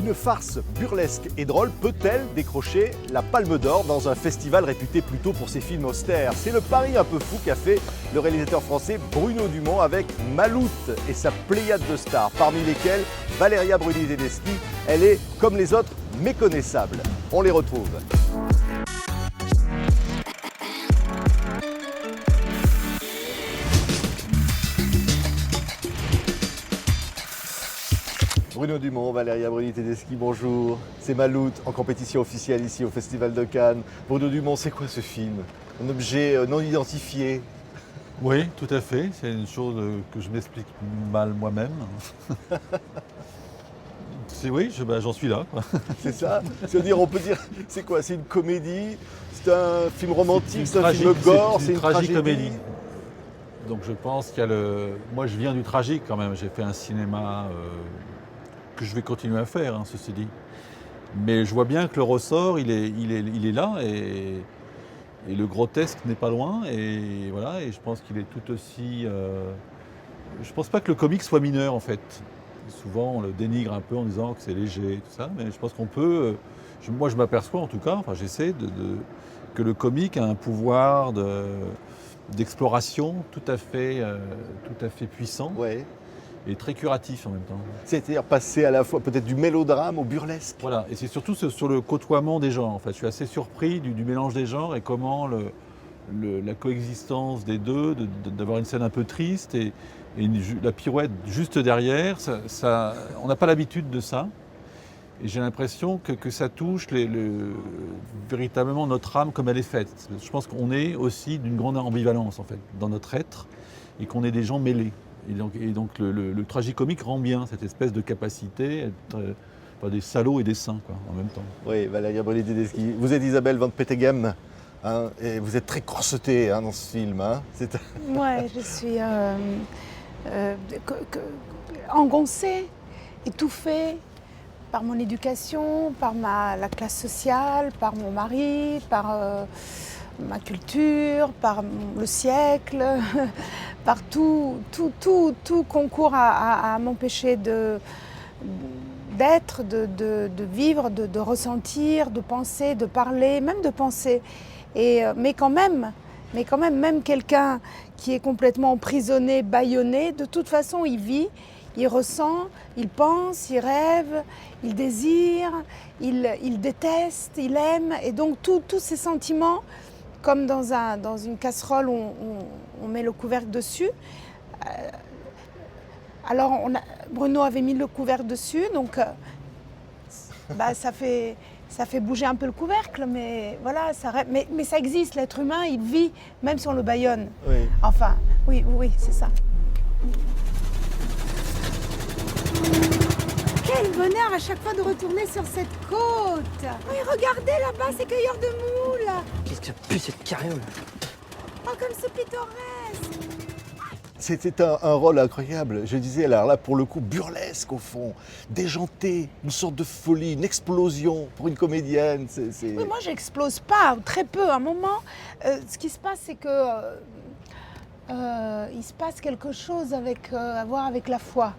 Une farce burlesque et drôle peut-elle décrocher la Palme d'Or dans un festival réputé plutôt pour ses films austères? C'est le pari un peu fou qu'a fait le réalisateur français Bruno Dumont avec Maloute et sa pléiade de stars, parmi lesquelles Valeria Bruni-Tedeschi. Elle est, comme les autres, méconnaissable. On les retrouve. Bruno Dumont, Valeria Bruni-Tedeschi, bonjour. C'est Maloute en compétition officielle ici au Festival de Cannes. Bruno Dumont, c'est quoi ce film? Un objet non identifié? Oui, tout à fait. C'est une chose que je m'explique mal moi-même. Oui, j'en suis là. C'est ça? C'est-à-dire, on peut dire, c'est quoi? C'est une comédie? C'est un film romantique? C'est un tragique, film gore? c'est une tragicomédie. Donc je pense qu'il y a le... Moi je viens du tragique quand même. J'ai fait un cinéma que je vais continuer à faire, hein, ceci dit. Mais je vois bien que le ressort, il est là et le grotesque n'est pas loin. Et voilà, et je pense qu'il est tout aussi... Je pense pas que le comique soit mineur en fait. Souvent on le dénigre un peu en disant que c'est léger, tout ça, mais je pense qu'on peut... moi je m'aperçois en tout cas, enfin j'essaie que le comique a un pouvoir d'exploration tout à fait puissant. Ouais. Et très curatif en même temps. C'est-à-dire passer à la fois peut-être du mélodrame au burlesque. Voilà, et c'est surtout sur le côtoiement des genres. En fait, je suis assez surpris du mélange des genres et comment la coexistence des deux, d'avoir une scène un peu triste et la pirouette juste derrière, on n'a pas l'habitude de ça. Et j'ai l'impression que ça touche véritablement notre âme comme elle est faite. Je pense qu'on est aussi d'une grande ambivalence en fait dans notre être et qu'on est des gens mêlés. Et donc le tragicomique rend bien cette espèce de capacité à être des salauds et des saints quoi, en même temps. Oui, Valeria Bruni-Tedeschi. Vous êtes Isabelle Van Peteghem, hein, et vous êtes très corsetée hein, dans ce film. Hein. Ouais, je suis engoncée, étouffée par mon éducation, par la classe sociale, par mon mari, par ma culture, par le siècle, par tout concourt à m'empêcher d'être, de vivre, de ressentir, de penser, de parler, même de penser. Mais quand même, même quelqu'un qui est complètement emprisonné, bâillonné, de toute façon, il vit, il ressent, il pense, il rêve, il désire, il déteste, il aime. Et donc, tous ces sentiments, comme dans une casserole où on met le couvercle dessus. Alors, Bruno avait mis le couvercle dessus, donc ça fait bouger un peu le couvercle, mais voilà, mais ça existe, l'être humain, il vit, même si on le bâillonne. Oui. Enfin, oui, c'est ça. Quel bonheur à chaque fois de retourner sur cette côte. Oui, regardez là-bas, ces cueilleurs de moules. Qu'est-ce que ça pue cette carriole? Oh, comme c'est pittoresque. C'était un rôle incroyable. Je disais, alors là, pour le coup, burlesque au fond, déjanté, une sorte de folie, une explosion pour une comédienne. Oui, moi, j'explose pas, très peu. À un moment, ce qui se passe, c'est que il se passe quelque chose à voir avec la foi,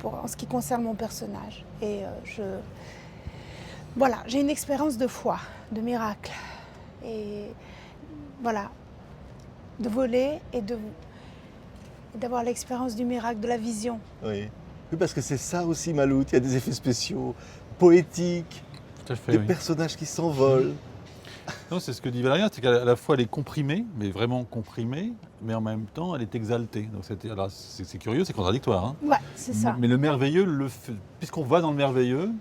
en ce qui concerne mon personnage. Et voilà, j'ai une expérience de foi, de miracle. Et voilà, de voler et d'avoir l'expérience du miracle, de la vision. Oui, parce que c'est ça aussi, Maloute. Il y a des effets spéciaux poétiques, Tout à fait, des oui. personnages qui s'envolent. Non, c'est ce que dit Valeria, c'est qu'à la fois elle est comprimée, mais vraiment comprimée, mais en même temps elle est exaltée. Donc c'est curieux, c'est contradictoire. Hein. Ouais, c'est ça. Mais le merveilleux, puisqu'on va dans le merveilleux,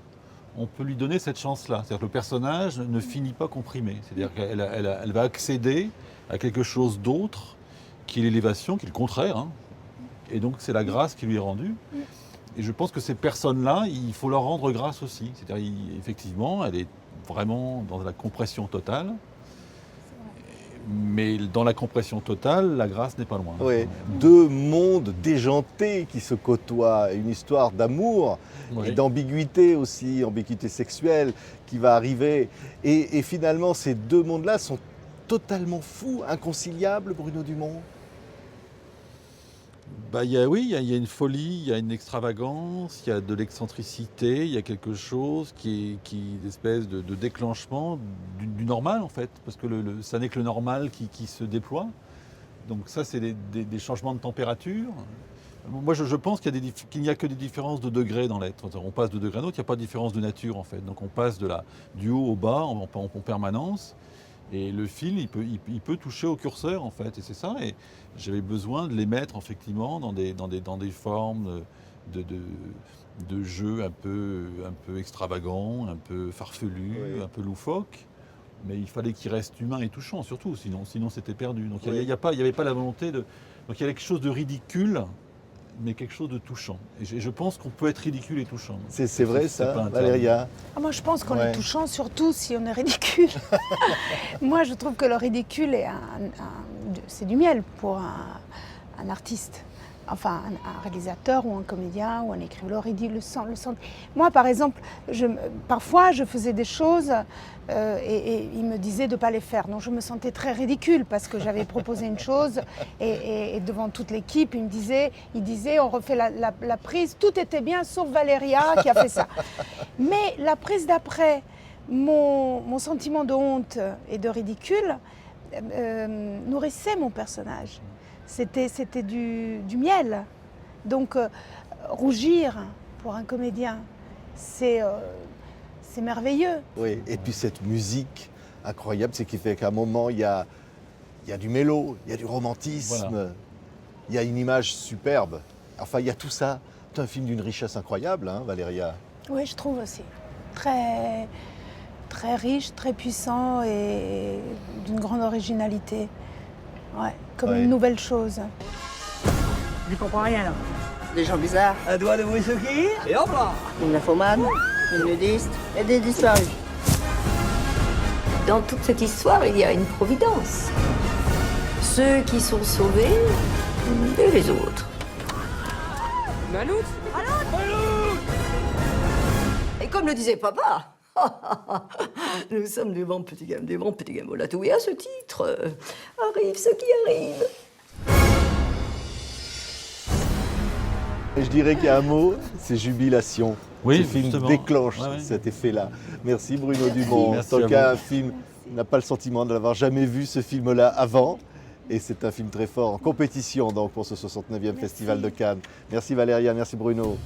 on peut lui donner cette chance-là. C'est-à-dire que le personnage ne finit pas comprimé. C'est-à-dire qu'elle va accéder à quelque chose d'autre, qui est l'élévation, qui est le contraire. Hein. Et donc c'est la grâce qui lui est rendue. Et je pense que ces personnes-là, il faut leur rendre grâce aussi. C'est-à-dire, effectivement, elle est vraiment dans la compression totale. Mais dans la compression totale, la grâce n'est pas loin. Oui. Deux mondes déjantés qui se côtoient, une histoire d'amour Oui. et d'ambiguïté aussi, ambiguïté sexuelle qui va arriver. Et finalement, ces deux mondes-là sont totalement fous, inconciliables, Bruno Dumont. Il y a une folie, il y a une extravagance, il y a de l'excentricité, il y a quelque chose une espèce de déclenchement du normal en fait, parce que ça n'est que le normal qui se déploie. Donc ça, c'est des changements de température. Moi, je pense qu'il n'y a que des différences de degrés dans l'être. On passe de degré à l'autre, il n'y a pas de différence de nature en fait. Donc on passe du haut au bas en permanence. Et le fil, il peut toucher au curseur en fait, et c'est ça. Et j'avais besoin de les mettre effectivement dans des formes de jeux un peu extravagants, un peu farfelus, Oui. un peu loufoques. Mais il fallait qu'ils restent humains et touchants surtout, sinon c'était perdu. Donc Oui. il n'y avait pas la volonté de. Donc il y avait quelque chose de ridicule, mais quelque chose de touchant. Et je pense qu'on peut être ridicule et touchant. C'est vrai C'est pas ça, un terme. Valéria? Ah, moi, je pense qu'on Ouais. est touchant, surtout si on est ridicule. Moi, je trouve que le ridicule est c'est du miel pour un artiste. Enfin, un réalisateur ou un comédien ou un écrivain. Le sent. Moi, par exemple, parfois, je faisais des choses et il me disait de ne pas les faire. Donc, je me sentais très ridicule parce que j'avais proposé une chose et devant toute l'équipe, il disait, on refait la prise. Tout était bien, sauf Valéria qui a fait ça. Mais la prise d'après, mon sentiment de honte et de ridicule nourrissait mon personnage. C'était du miel. Donc, rougir pour un comédien, c'est merveilleux. Oui, et puis cette musique incroyable, c'est qui fait qu'à un moment, il y a du mélo, il y a du romantisme, Voilà. il y a une image superbe. Enfin, il y a tout ça. C'est un film d'une richesse incroyable, hein, Valéria. Oui, je trouve aussi. Très, très riche, très puissant et d'une grande originalité. Ouais, comme Ouais. une nouvelle chose. Je comprends rien là. Des gens bizarres, Un doigt de whisky et hop là. une nymphomane, une nudiste et des disparus. Dans toute cette histoire, il y a une providence. Ceux qui sont sauvés et les autres. Maloute. Et comme le disait papa, nous sommes des bons petits gamins. Voilà tout. Et à ce titre, arrive ce qui arrive. Et je dirais qu'il y a un mot, c'est jubilation. Oui, Ce film justement. déclenche Ouais, ouais. cet effet-là. Merci Bruno Dumont. Merci En tout à cas, vous. un film, on n'a pas le sentiment de l'avoir jamais vu ce film-là avant. Et c'est un film très fort en compétition donc, pour ce 69e Festival de Cannes. Merci Valéria, merci Bruno.